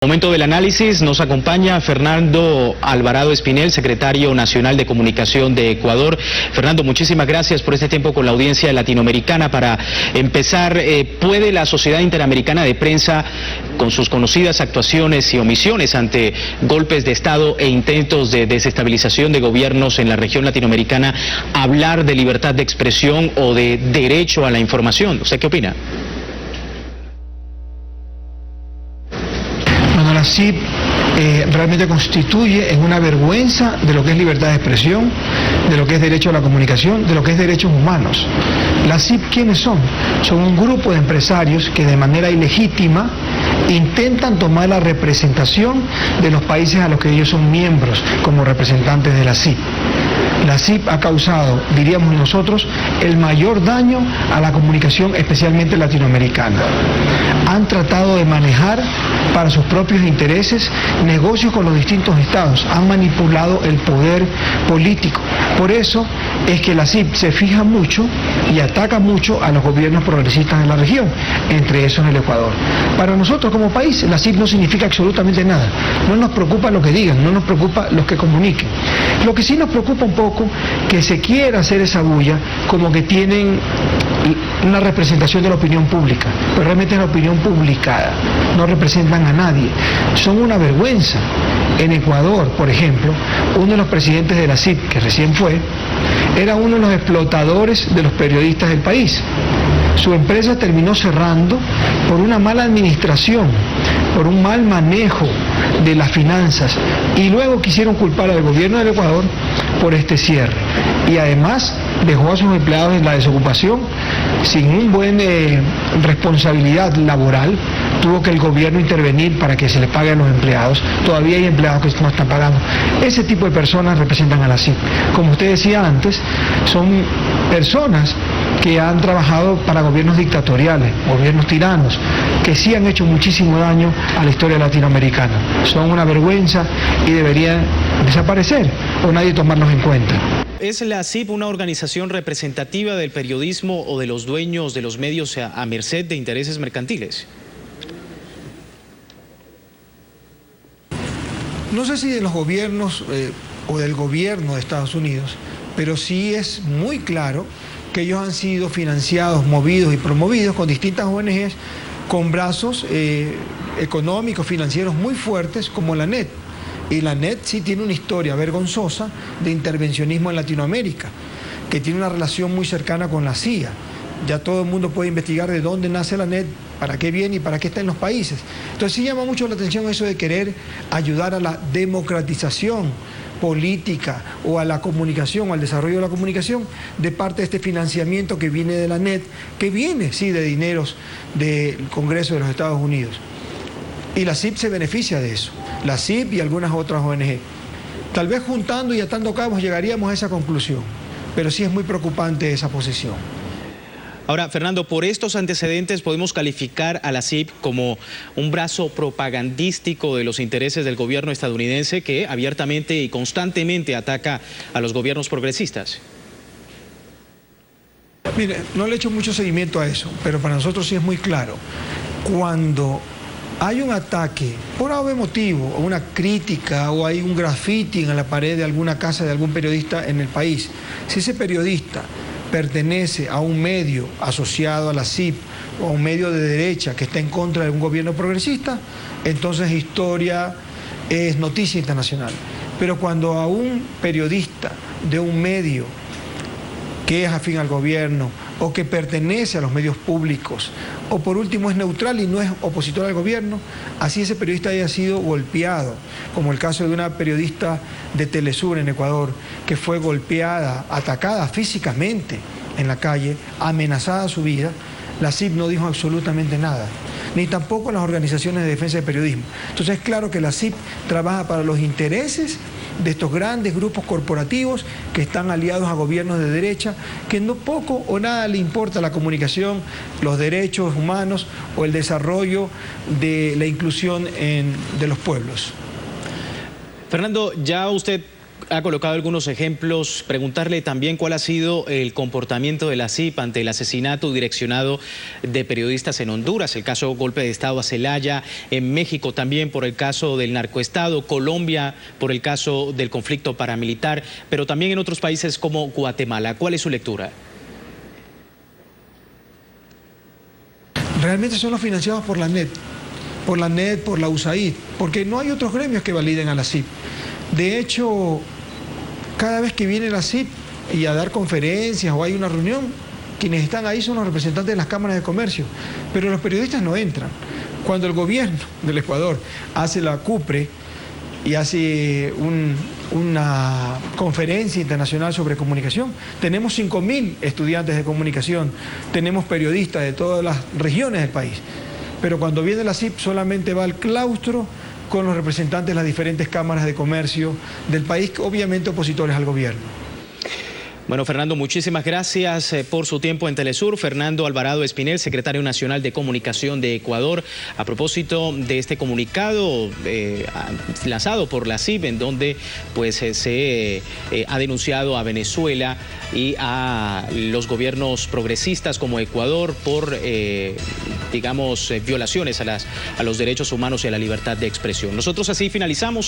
Momento del análisis, nos acompaña Fernando Alvarado Espinel, secretario nacional de Comunicación de Ecuador. Fernando, muchísimas gracias por este tiempo con la audiencia latinoamericana. Para empezar, ¿puede la Sociedad Interamericana de Prensa, con sus conocidas actuaciones y omisiones ante golpes de Estado e intentos de desestabilización de gobiernos en la región latinoamericana, hablar de libertad de expresión o de derecho a la información? ¿Usted qué opina? La CIP realmente constituye en una vergüenza de lo que es libertad de expresión, de lo que es derecho a la comunicación, de lo que es derechos humanos. La CIP, ¿quiénes son? Son un grupo de empresarios que de manera ilegítima intentan tomar la representación de los países a los que ellos son miembros como representantes de la CIP. La CIP ha causado, diríamos nosotros, el mayor daño a la comunicación, especialmente latinoamericana. Han tratado de manejar para sus propios intereses negocios con los distintos estados, han manipulado el poder político. Por eso es que la CIP se fija mucho y ataca mucho a los gobiernos progresistas de la región, entre esos el Ecuador. Para nosotros como país, la CIP no significa absolutamente nada. No nos preocupa lo que digan, no nos preocupa los que comuniquen. Lo que sí nos preocupa un poco, que se quiera hacer esa bulla como que tienen una representación de la opinión pública, pero realmente es la opinión publicada, no representan a nadie, son una vergüenza. En Ecuador, por ejemplo, uno de los presidentes de la CIP, que recién fue, era uno de los explotadores de los periodistas del país. Su empresa terminó cerrando por una mala administración, por un mal manejo de las finanzas, y luego quisieron culpar al gobierno del Ecuador por este cierre. Y además dejó a sus empleados en la desocupación sin un buen responsabilidad laboral. Tuvo que el gobierno intervenir para que se les pague a los empleados. Todavía hay empleados que no están pagando. Ese tipo de personas representan a la CIP. Como usted decía antes, son personas que han trabajado para gobiernos dictatoriales, gobiernos tiranos, que sí han hecho muchísimo daño a la historia latinoamericana. Son una vergüenza y deberían desaparecer o nadie tomarlos en cuenta. ¿Es la CIP una organización representativa del periodismo o de los dueños de los medios a merced de intereses mercantiles? No sé si de los gobiernos o del gobierno de Estados Unidos, pero sí es muy claro que ellos han sido financiados, movidos y promovidos con distintas ONGs con brazos económicos, financieros muy fuertes como la NET. Y la NET sí tiene una historia vergonzosa de intervencionismo en Latinoamérica, que tiene una relación muy cercana con la CIA. Ya todo el mundo puede investigar de dónde nace la NET, para qué viene y para qué está en los países. Entonces sí llama mucho la atención eso de querer ayudar a la democratización política o a la comunicación, al desarrollo de la comunicación, de parte de este financiamiento que viene de la NET, que viene, sí, de dineros del Congreso de los Estados Unidos. Y la CIP se beneficia de eso, la CIP y algunas otras ONG. Tal vez juntando y atando cabos llegaríamos a esa conclusión, pero sí es muy preocupante esa posición. Ahora, Fernando, por estos antecedentes podemos calificar a la CIP como un brazo propagandístico de los intereses del gobierno estadounidense que abiertamente y constantemente ataca a los gobiernos progresistas. Mire, no le he hecho mucho seguimiento a eso, pero para nosotros sí es muy claro. Cuando hay un ataque por algún motivo, o una crítica, o hay un graffiti en la pared de alguna casa de algún periodista en el país, si ese periodista pertenece a un medio asociado a la CIP o a un medio de derecha que está en contra de un gobierno progresista, entonces historia es noticia internacional. Pero cuando a un periodista de un medio que es afín al gobierno o que pertenece a los medios públicos o por último es neutral y no es opositor al gobierno, así ese periodista haya sido golpeado, como el caso de una periodista de Telesur en Ecuador, que fue golpeada, atacada físicamente en la calle, amenazada su vida, la CIP no dijo absolutamente nada, ni tampoco las organizaciones de defensa del periodismo. Entonces es claro que la CIP trabaja para los intereses de estos grandes grupos corporativos que están aliados a gobiernos de derecha, que no poco o nada le importa la comunicación, los derechos humanos o el desarrollo de la inclusión de los pueblos. Fernando, ya usted Ha colocado algunos ejemplos, preguntarle también cuál ha sido el comportamiento de la CIP ante el asesinato direccionado de periodistas en Honduras, el caso golpe de Estado a Celaya, en México también por el caso del narcoestado, Colombia por el caso del conflicto paramilitar, pero también en otros países como Guatemala. ¿Cuál es su lectura? Realmente son los financiados por la NED, por la USAID, porque no hay otros gremios que validen a la CIP. De hecho, cada vez que viene la CIP y a dar conferencias o hay una reunión, quienes están ahí son los representantes de las cámaras de comercio, pero los periodistas no entran. Cuando el gobierno del Ecuador hace la CUPRE y hace una conferencia internacional sobre comunicación, tenemos 5.000 estudiantes de comunicación, tenemos periodistas de todas las regiones del país, pero cuando viene la CIP solamente va al claustro con los representantes de las diferentes cámaras de comercio del país, obviamente opositores al gobierno. Bueno, Fernando, muchísimas gracias por su tiempo en Telesur. Fernando Alvarado Espinel, secretario nacional de Comunicación de Ecuador, a propósito de este comunicado lanzado por la CIP, en donde pues se ha denunciado a Venezuela y a los gobiernos progresistas como Ecuador por, digamos, violaciones a los derechos humanos y a la libertad de expresión. Nosotros así finalizamos.